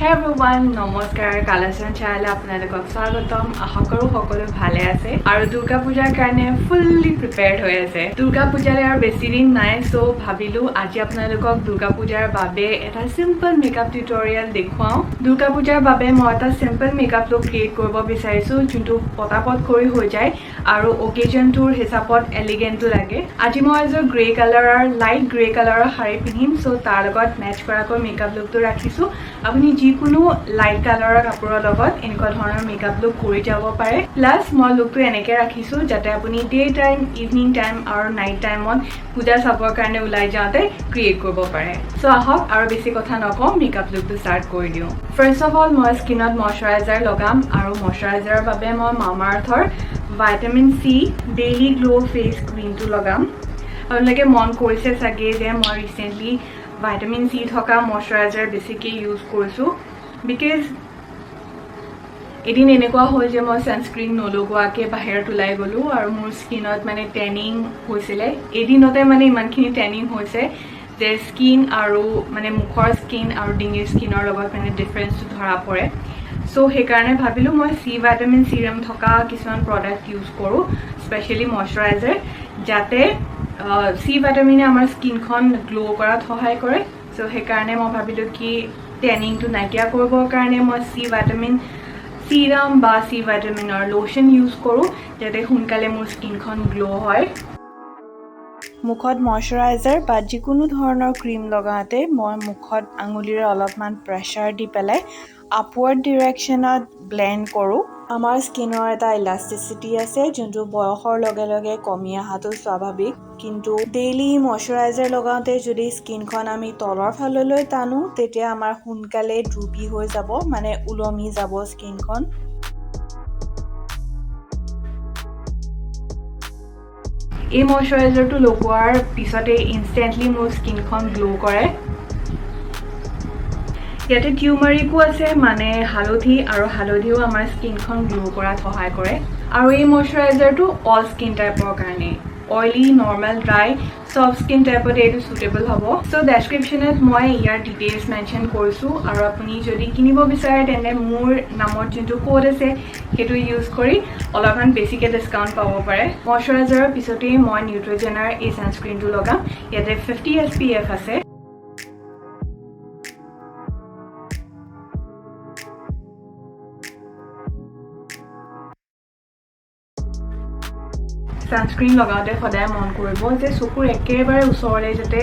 Hey everyone, নমস্কাৰ কালাচন চাইলে আপোনালোকক স্বাগতম আশা কৰো সকলো ভালে আছে আৰু দুৰ্গা পূজাৰ কাৰণে ফুল্লি প্ৰিপেয়াৰ্ড হৈ আছে দুৰ্গা পূজালে আৰু বেছি দিন নাই সো ভাবিলো আজি আপোনালোকক দুৰ্গা পূজাৰ বাবে এটা সিম্পল মেকআপ টিউটৰিয়েল দেখুৱাও দুৰ্গা পূজাৰ বাবে মই এটা সিম্পল মেকআপ লুক ক্ৰিয়েট কৰিব বিচাৰিছো যোনটো পটাপট কৰি হৈ যায় আৰু অকেজনটোৰ হিচাপত এলিগেন্টটো লাগে আজি মই এজ গ্ৰে কালাৰৰ লাইট গ্ৰে কালাৰৰ শাৰী পিন্ধিম সো তাৰ লগত মেচ কৰাকৈ মেকআপ লুকটো ৰাখিছো আপুনি যিকোনো লাইট কালাৰৰ কাপোৰৰ লগত এনেকুৱা ধৰণৰ মেকআপ লুক কৰি যাব পাৰে প্লাস মই লুকটো এনেকৈ ৰাখিছো যাতে আপুনি ডে টাইম ইভিনিং টাইম আৰু নাইট টাইমত পূজা চাবৰ কাৰণে ওলাই যাওঁতে ক্ৰিয়েট কৰিব পাৰে সো আহক আৰু বেছি কথা নকওঁ মেকআপ লুকটো ষ্টাৰ্ট কৰি দিওঁ ফাৰ্ষ্ট অফ অল মই স্কিনত ময়শ্চাৰাইজাৰ লগাম আৰু ময়শ্চাৰাইজাৰৰ বাবে মই মামাআৰ্থৰ ভিটামিন সি ডেইলি গ্লো ফেচ ক্ৰীমটো লগাম আপোনালোকে মন কৰিছে চাগে যে মই ৰিসেন্টলি ভিটামিন সি থকা ময়শ্চাৰাইজাৰ বেছিকৈ ইউজ কৰিছোঁ বিকজ এদিন এনেকুৱা হ'ল যে মই সানস্ক্ৰীন নলগোৱাকৈ বাহিৰত ওলাই গ'লোঁ আৰু মোৰ স্কিনত মানে টেনিং হৈছিলে এদিনতে মানে ইমানখিনি টেনিং হৈছে যে স্কিন আৰু মানে মুখৰ স্কিন আৰু ডিঙিৰ স্কিনৰ লগত মানে ডিফাৰেঞ্চটো ধৰা পৰে সো সেইকাৰণে ভাবিলোঁ মই সি ভিটামিন চিৰাম থকা কিছুমান প্ৰডাক্ট ইউজ কৰোঁ স্পেচিয়েলি ময়শ্চাৰাইজাৰ যাতে সি ভিটামিনে আমাৰ স্কিনখন গ্লো কৰাত সহায় কৰে সো সেইকাৰণে মই ভাবিলোঁ কি টেনিংটো নাইকিয়া কৰিবৰ কাৰণে মই সি ভিটামিন চিৰাম বা সি ভিটামিনৰ লোশন ইউজ কৰোঁ যাতে সোনকালে মোৰ স্কিনখন গ্লো হয় মুখত ময়শ্চাৰাইজাৰ বা যিকোনো ধৰণৰ ক্ৰীম লগাওঁতে মই মুখত আঙুলিৰে অলপমান প্ৰেছাৰ দি পেলাই আপৱাৰ্ড ডিৰেকশ্যনত ব্লেণ্ড কৰোঁ আমাৰ স্কিনৰ এটা ইলাষ্টিচিটি আছে যোনটো বয়সৰ লগে লগে কমি অহাটো স্বাভাৱিক কিন্তু ডেইলি ময়শ্চাৰাইজাৰ লগাওঁতে যদি স্কিনখন আমি তলৰ ফাললৈ টানো তেতিয়া আমাৰ সোনকালে ড্ৰুপি হৈ যাব মানে ওলমি যাব স্কিনখন এই ময়শ্চাৰাইজাৰটো লগোৱাৰ পিছতে ইনষ্টেণ্টলি মোৰ স্কিনখন গ্লো কৰে ইয়াতে টিউমাৰিকো আছে মানে হালধি আৰু হালধিও আমাৰ স্কিনখন গ্লো কৰাত সহায় কৰে আৰু এই ময়শ্চাৰাইজাৰটো অল স্কিন টাইপৰ কাৰণে অইলি নৰ্মেল ড্ৰাই সব স্কিন টাইপত এইটো সুটেবল হ'ব সো ডেছক্ৰিপশ্যনত মই ইয়াৰ ডিটেইলছ মেনশ্যন কৰিছোঁ আৰু আপুনি যদি কিনিব বিচাৰে তেন্তে মোৰ নামত যোনটো কোড আছে সেইটো ইউজ কৰি অলপমান বেছিকৈ ডিছকাউণ্ট পাব পাৰে ময়শ্চাৰাইজাৰৰ পিছতেই মই নিউট্ৰজেনাৰ এই ছানস্ক্ৰীনটো লগাম ইয়াতে 50 SPF আছে সানস্ক্ৰীন লগাওঁতে সদায় মন কৰিব যে চকুৰ একেবাৰে ওচৰলৈ যাতে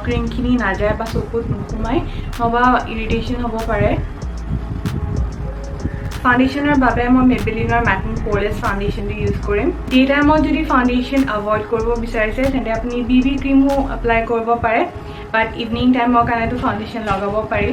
ক্ৰীমখিনি নাযায় বা চকুত নোসোমায় নহবা ইৰিটেশ্যন হ'ব পাৰে ফাউণ্ডেশ্যনৰ বাবে মই মেবেলিনৰ মেটিন পৰেলেছ ফাউণ্ডেশ্যনটো ইউজ কৰিম ডে টাইমত যদি ফাউণ্ডেশ্যন এভইড কৰিব বিচাৰিছে তেন্তে আপুনি BB ক্ৰীমো এপ্লাই কৰিব পাৰে বাট ইভিনিং টাইমৰ কাৰণেতো ফাউণ্ডেশ্যন লগাব পাৰি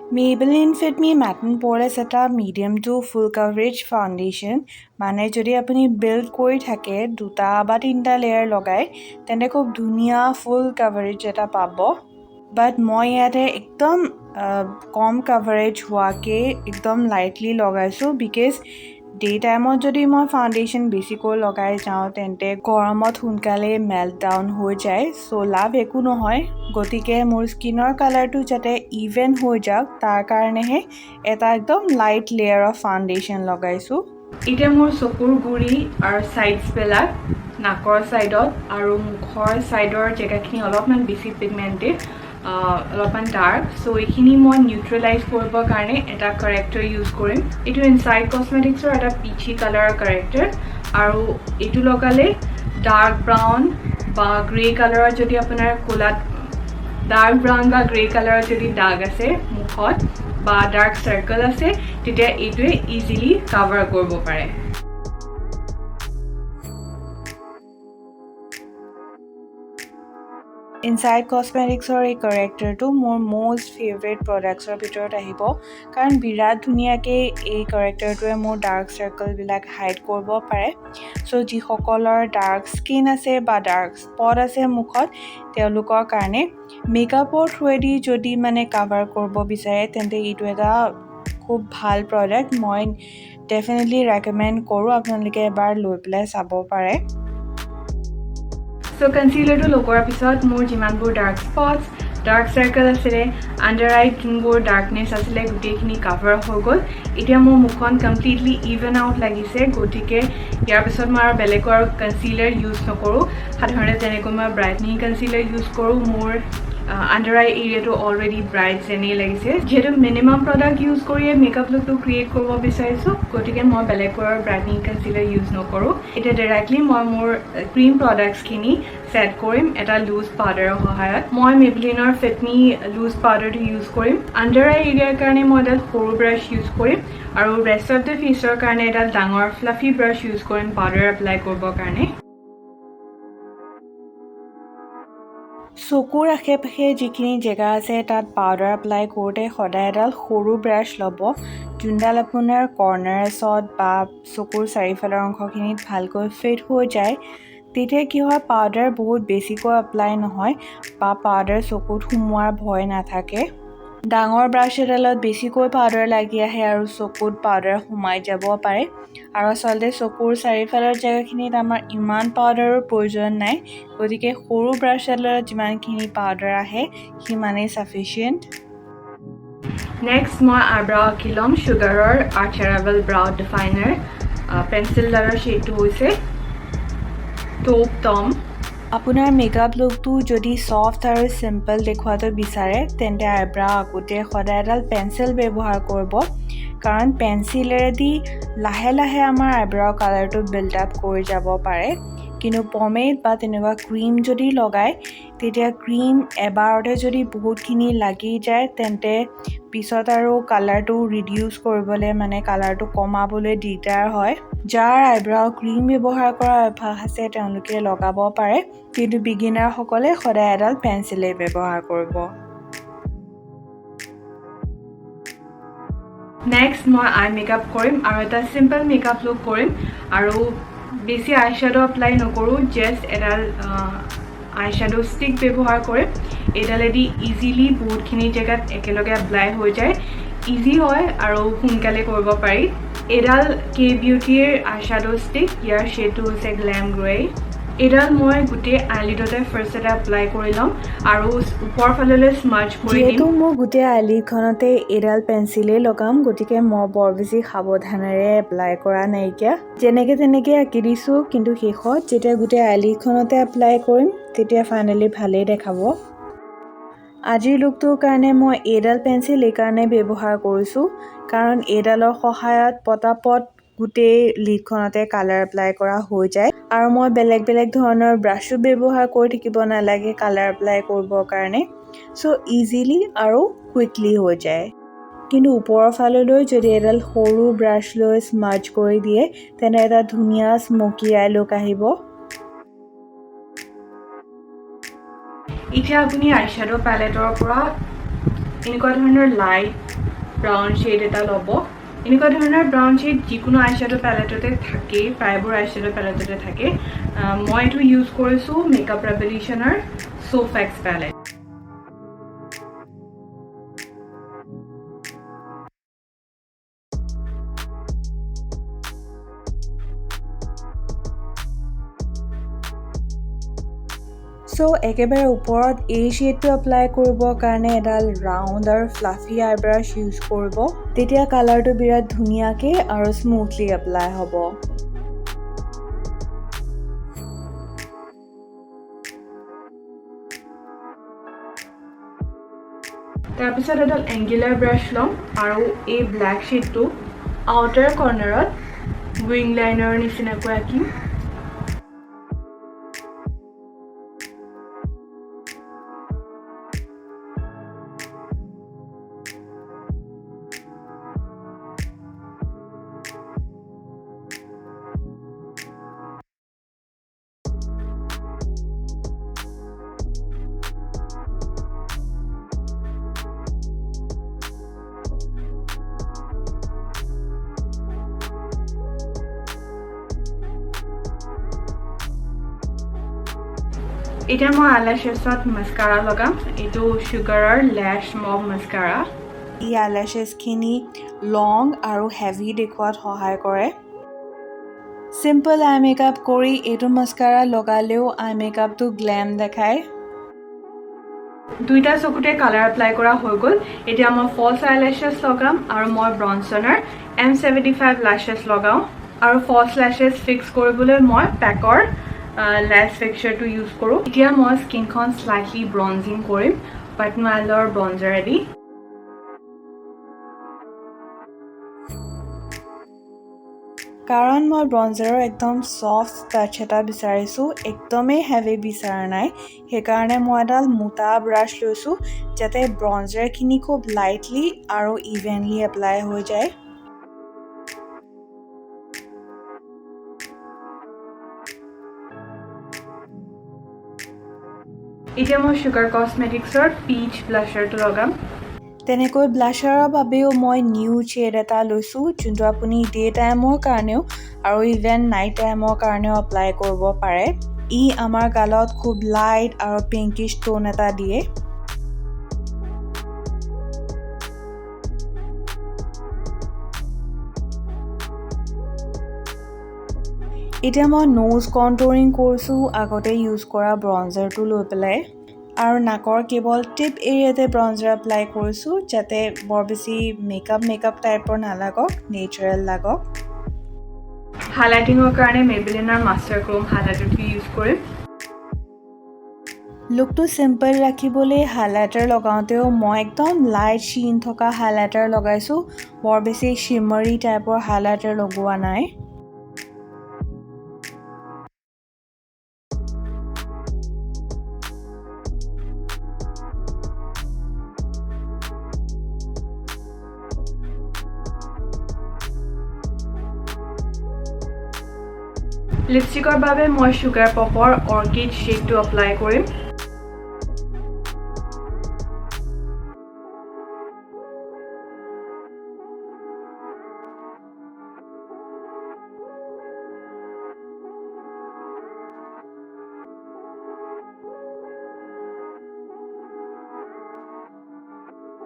Maybelline Fit Me Matte Poreless এটা medium to full coverage foundation মানে যদি আপুনি বিল্ড কৰি থাকে দুটা বা তিনটা লেয়াৰ লগাই তেন্তে খুব ধুনীয়া ফুল কভাৰেজ এটা পাব বাট মই ইয়াতে একদম কম কভাৰেজ হোৱাকে একদম লাইটলি লগাইছোঁ বিকজ ডে টাইমত যদি মই ফাউণ্ডেশ্যন বেছিকৈ লগাই যাওঁ তেন্তে গৰমত সোনকালে মেল্ট ডাউন হৈ যায় চ' লাভ একো নহয় গতিকে মোৰ স্কিনৰ কালাৰটো যাতে ইভেন হৈ যাওক তাৰ কাৰণেহে এটা একদম লাইট লেয়াৰ অফ ফাউণ্ডেশ্যন লগাইছোঁ এতিয়া মোৰ চকুৰ গুৰি আৰু ছাইডছবিলাক নাকৰ ছাইডত আৰু মুখৰ ছাইডৰ জেগাখিনি অলপমান বেছি পিগমেণ্টেড অলপমান ডাৰ্ক চ' এইখিনি মই নিউট্ৰেলাইজ কৰিবৰ কাৰণে এটা কাৰেক্টাৰ ইউজ কৰিম এইটো ইনচাইড কছমেটিক্সৰ এটা পিচি কালাৰৰ কাৰেক্টাৰ আৰু এইটো লগালে ডাৰ্ক ব্ৰাউন বা গ্ৰে কালাৰৰ যদি আপোনাৰ ক'লাত ডাৰ্ক ব্ৰাউন বা গ্ৰে কালাৰৰ যদি দাগ আছে মুখত বা ডাৰ্ক চাৰ্কল আছে তেতিয়া এইটোৱে ইজিলি কাভাৰ কৰিব পাৰে ইনচাইড কছমেটিক্সৰ এই কাৰেক্টাৰটো মোৰ মষ্ট ফেভৰেট প্ৰডাক্টছৰ ভিতৰত আহিব কাৰণ বিৰাট ধুনীয়াকৈ এই কাৰেক্টাৰটোৱে মোৰ ডাৰ্ক চাৰ্কলবিলাক হাইড কৰিব পাৰে চ' যিসকলৰ ডাৰ্ক স্কিন আছে বা ডাৰ্ক স্পট আছে মুখত তেওঁলোকৰ কাৰণে মেকআপৰ থ্ৰুৱেদি যদি মানে কাভাৰ কৰিব বিচাৰে তেন্তে এইটো এটা খুব ভাল প্ৰডাক্ট মই ডেফিনেটলি ৰেকমেণ্ড কৰোঁ আপোনালোকে এবাৰ লৈ পেলাই চাব পাৰে সো কনসিলাৰটো লগোৱাৰ পিছত মোৰ যিমানবোৰ ডাৰ্ক স্পটছ ডাৰ্ক সাৰ্কেল আছিলে আন্ডাৰ আই যোনবোৰ ডাৰ্কনেছ আছিলে গোটেইখিনি কাভাৰ হৈ গ'ল এতিয়া মোৰ মুখখন কমপ্লিটলি ইভেন আউট লাগিছে গতিকে ইয়াৰ পিছত মই আৰু বেলেগ আৰু কনসিলাৰ ইউজ নকৰোঁ সাধাৰণতে যেনেকৈ মই ব্ৰাইটনিং কনসিলাৰ ইউজ কৰোঁ মোৰ আন্ডাৰ আই এৰিয়াটো অলৰেডি ব্ৰাইট যেনেই লাগিছে যেহেতু মিনিমাম প্ৰডাক্ট ইউজ কৰিয়ে মেকআপ লুকটো ক্ৰিয়েট কৰিব বিচাৰিছোঁ গতিকে মই বেলেগকৈ আৰু ব্ৰাইটনিং কনসিলাৰ ইউজ নকৰোঁ এতিয়া ডাইৰেক্টলি মই মোৰ ক্ৰীম প্ৰডাক্টছখিনি সেট কৰিম এটা লুজ পাউডাৰৰ সহায়ত মই মেবলিনৰ ফিটমি লুজ পাউডাৰটো ইউজ কৰিম আন্ডাৰ আই এৰিয়াৰ কাৰণে মই এডাল সৰু ব্ৰাছ ইউজ কৰিম আৰু ৰেষ্ট অফ দ্য ফেচৰ কাৰণে এডাল ডাঙৰ ফ্লাফি ব্ৰাছ ইউজ কৰিম পাউডাৰ এপ্লাই কৰিবৰ কাৰণে চকুৰ আশে পাশে যিখিনি জেগা আছে তাত পাউডাৰ এপ্লাই কৰোঁতে সদায় এডাল সৰু ব্ৰাছ ল'ব যোনডাল আপোনাৰ কৰ্নাৰ্ছত বা চকুৰ চাৰিওফালৰ অংশখিনিত ভালকৈ ফিট হৈ যায় তেতিয়া কি হয় পাউডাৰ বহুত বেছিকৈ এপ্লাই নহয় বা পাউডাৰ চকুত সোমোৱাৰ ভয় নাথাকে ডাঙৰ ব্ৰাছ এডালত বেছিকৈ পাউডাৰ লাগি আহে আৰু চকুত পাউডাৰ সোমাই যাব পাৰে আৰু আচলতে চকুৰ চাৰিওফালৰ জেগাখিনিত আমাৰ ইমান পাউডাৰৰ প্ৰয়োজন নাই গতিকে সৰু ব্ৰাছ এডালত যিমানখিনি পাউডাৰ আহে সিমানেই সাফিচিয়েণ্ট নেক্সট মই আইব্ৰাউ আঁকি ল'ম সুগাৰৰ আৰ্চাৰেবল ব্ৰাউ ডিফাইনাৰ পেঞ্চিলডালৰ শ্বেডটো হৈছে টপ টম আপোনাৰ মেকআপ লুকটো যদি সফ্ট আৰু সিম্পল দেখুৱাটো বিচাৰে তেন্তে আইব্ৰাউ আঁকোতে সদায় এডাল পেঞ্চিল ব্যৱহাৰ কৰিব কাৰণ পেঞ্চিলেৰেদি লাহে লাহে আমাৰ আইব্ৰাউ কালাৰটো বিল্ড আপ কৰি যাব পাৰে কিন্তু পমেড বা তেনেকুৱা ক্ৰীম যদি লগায় তেতিয়া ক্ৰীম এবাৰতে যদি বহুতখিনি লাগি যায় তেন্তে পিছত আৰু কালাৰটো ৰিডিউচ কৰিবলৈ মানে কালাৰটো কমাবলৈ দিগদাৰ হয় যাৰ আইব্ৰাউ ক্ৰীম ব্যৱহাৰ কৰা অভ্যাস আছে তেওঁলোকে লগাব পাৰে কিন্তু বিগিনাৰসকলে সদায় এডাল পেঞ্চিলে ব্যৱহাৰ কৰিব নেক্সট মই আই মেকআপ কৰিম আৰু এটা চিম্পল মেকআপ লুক কৰিম আৰু বেছি আই শ্যাডো এপ্লাই নকৰোঁ জাষ্ট এডাল আই শ্যাডো ষ্টিক ব্যৱহাৰ কৰিম এডালেদি ইজিলি বহুতখিনি জেগাত একেলগে এপ্লাই হৈ যায় ইজি হয় আৰু সোনকালে কৰিব পাৰি এডাল কে বিউটিৰ আই শ্যাডো ষ্টিক ইয়াৰ শ্বেডটো হৈছে গ্লেম গ্ৰে এডাল মই গোটেই আইলিডতে ফাৰ্ষ্ট এটা এপ্লাই কৰি ল'ম আৰু ওপৰ ফাললৈ স্মাৰ্চ কৰি দিম যিহেতু মই গোটেই আইলিডখনতে এডাল পেঞ্চিলেই লগাম গতিকে মই বৰ বেছি সাৱধানেৰে এপ্লাই কৰা নাইকিয়া যেনেকৈ তেনেকৈ আঁকি দিছোঁ কিন্তু শেষত যেতিয়া গোটেই আইলিডখনতে এপ্লাই কৰিম তেতিয়া ফাইনেলি ভালেই দেখাব আজিৰ লুকটোৰ কাৰণে মই এইডাল পেঞ্চিল এইকাৰণে ব্যৱহাৰ কৰিছোঁ কাৰণ এইডালৰ সহায়ত পটাপট গোটেই লিডখনতে কালাৰ এপ্লাই কৰা হৈ যায় আৰু মই বেলেগ বেলেগ ধৰণৰ ব্ৰাছো ব্যৱহাৰ কৰি থাকিব নালাগে কালাৰ এপ্লাই কৰিবৰ কাৰণে সো ইজিলি আৰু কুইকলি হৈ যায় কিন্তু ওপৰৰ ফাললৈ যদি এডাল সৰু ব্ৰাছ লৈ স্মাৰ্চ কৰি দিয়ে তেনে এটা ধুনীয়া স্মকি আই লুক আহিব এতিয়া আপুনি আইশ্যাডো পেলেটৰ পৰা এনেকুৱা ধৰণৰ লাইট ব্ৰাউন শ্বেড এটা ল'ব এনেকুৱা ধৰণৰ ব্ৰাউন শ্বেড যিকোনো আইশ্যাডো পেলেটতে থাকে প্ৰায়বোৰ আইশ্যাডো পেলেটতে থাকে মই এইটো ইউজ কৰিছোঁ মেকআপ ৰেভলিউচনৰ সোফেক্স পেলেট সো একেবাৰে ওপৰত এই শ্বেডটো এপ্লাই কৰিবৰ কাৰণে এডাল ৰাউণ্ড আৰু ফ্লাফি আই ব্ৰাছ ইউজ কৰিব তেতিয়া কালাৰটো বিৰাট ধুনীয়াকৈ আৰু স্মুথলি এপ্লাই হ'ব তাৰপিছত এডাল এংগুলাৰ ব্ৰাছ ল'ম আৰু এই ব্লেক শ্বেডটো আউটাৰ কৰ্নাৰত উইং লাইনৰ নিচিনাকৈ আঁকিম এতিয়া মই আইলেছেছত মাস্কাৰা লগাম এইটো সুগাৰৰ লেছ মব মাস্কাৰা ই আইলেছেছখিনি লং আৰু হেভি দেখুৱাত সহায় কৰে সিম্পল আই মেকআপ কৰি এইটো মাস্কাৰা লগালেও আই মেকআপটো গ্ল্যাম দেখায় দুইটা চকুতে কালাৰ এপ্লাই কৰা হৈ গ'ল এতিয়া মই ফলছ আইলেছেছ লগাম আৰু মই ব্ৰনছনাৰ M75 lashes লগাও আৰু ফলছ lashes ফিক্স কৰিবলৈ মই পেকৰ লেছ ফিক্সাৰটো ইউজ কৰোঁ এতিয়া মই স্কিনখন স্লাইটলি ব্ৰঞ্জিং কৰিম পাটমালৰ ব্ৰঞ্জাৰেদি কাৰণ মই ব্ৰঞ্জাৰৰ একদম সফট টাচ এটা বিচাৰিছোঁ একদমেই হেভি বিচৰা নাই সেইকাৰণে মই এডাল মোটা ব্ৰাছ লৈছোঁ যাতে ব্ৰঞ্জাৰখিনি খুব লাইটলি আৰু ইভেনলি এপ্লাই হৈ যায় এতিয়া মই সুগাৰ কসমেটিক্সৰ পিচ ব্লাছাৰটো লগাম তেনেকৈ ব্লাছাৰৰ বাবেও মই নিউ শ্বেড এটা লৈছোঁ যোনটো আপুনি ডে টাইমৰ কাৰণেও আৰু ইভেন নাইট টাইমৰ কাৰণেও এপ্লাই কৰিব পাৰে ই আমাৰ গালত খুব লাইট আৰু পিংকিশ টোন এটা দিয়ে এতিয়া মই নোজ কণ্টুৰিং কৰিছোঁ আগতে ইউজ কৰা ব্ৰঞ্জাৰটো লৈ পেলাই আৰু নাকৰ কেৱল টিপ এৰিয়াতে ব্ৰঞ্জাৰ এপ্লাই কৰিছোঁ যাতে বৰ বেছি মেকআপ টাইপৰ নালাগক নেচাৰেল লাগক হাইলাইটিঙৰ কাৰণে মেবেলিনৰ মাষ্টাৰ ক্ৰোম হাইলাইটাৰটো ইউজ কৰিম লুকটো সিম্পল ৰাখিবলৈ হাইলাইটাৰ লগাওঁতেও মই একদম লাইট শ্বিন থকা হাইলাইটাৰ লগাইছোঁ বৰ বেছি শিমাৰী টাইপৰ হাইলাইটাৰ লগোৱা নাই লিপষ্টিকৰ বাবে মই সুগাৰ পপৰ অৰ্কিড শ্বেডটো এপ্লাই কৰিম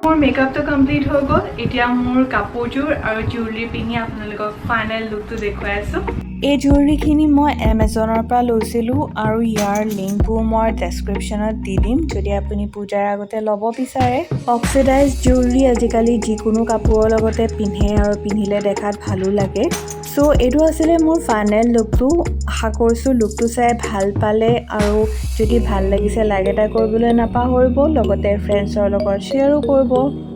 মোৰ মেকআপটো কমপ্লিট হৈ গ'ল এতিয়া মোৰ কাপোৰযোৰ আৰু জুৱেলাৰী পিন্ধি আপোনালোকক ফাইনেল লুকটো দেখুৱাই আছোঁ এই জুৱেলাৰীখিনি মই এমাজনৰ পৰা লৈছিলোঁ আৰু ইয়াৰ লিংকবোৰ মই ডেছক্ৰিপশ্যনত দি দিম যদি আপুনি পূজাৰ আগতে ল'ব বিচাৰে অক্সিডাইজ জুৱেলাৰী আজিকালি যিকোনো কাপোৰৰ লগতে পিন্ধে আৰু পিন্ধিলে দেখাত ভালো লাগে চ' এইটো আছিলে মোৰ ফাইনেল লুকটো আশা কৰিছোঁ লুকটো চাই ভাল পালে আৰু যদি ভাল লাগিছে লাইক এটা কৰিবলৈ নাপাহৰিব লগতে ফ্ৰেণ্ডছৰ লগত শ্বেয়াৰো কৰিব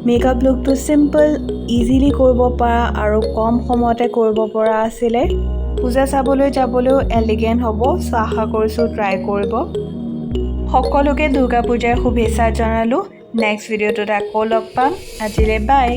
মেকআপ লুকটো চিম্পল ইজিলি কৰিব পৰা আৰু কম সময়তে কৰিব পৰা আছিলে পূজা চাবলৈ যাবলৈও এলিগেণ্ট হ'ব চ' আশা কৰিছোঁ ট্ৰাই কৰিব সকলোকে দুৰ্গা পূজাৰ শুভেচ্ছা জনালোঁ নেক্সট ভিডিঅ'টোত আকৌ লগ পাম আজিলৈ বাই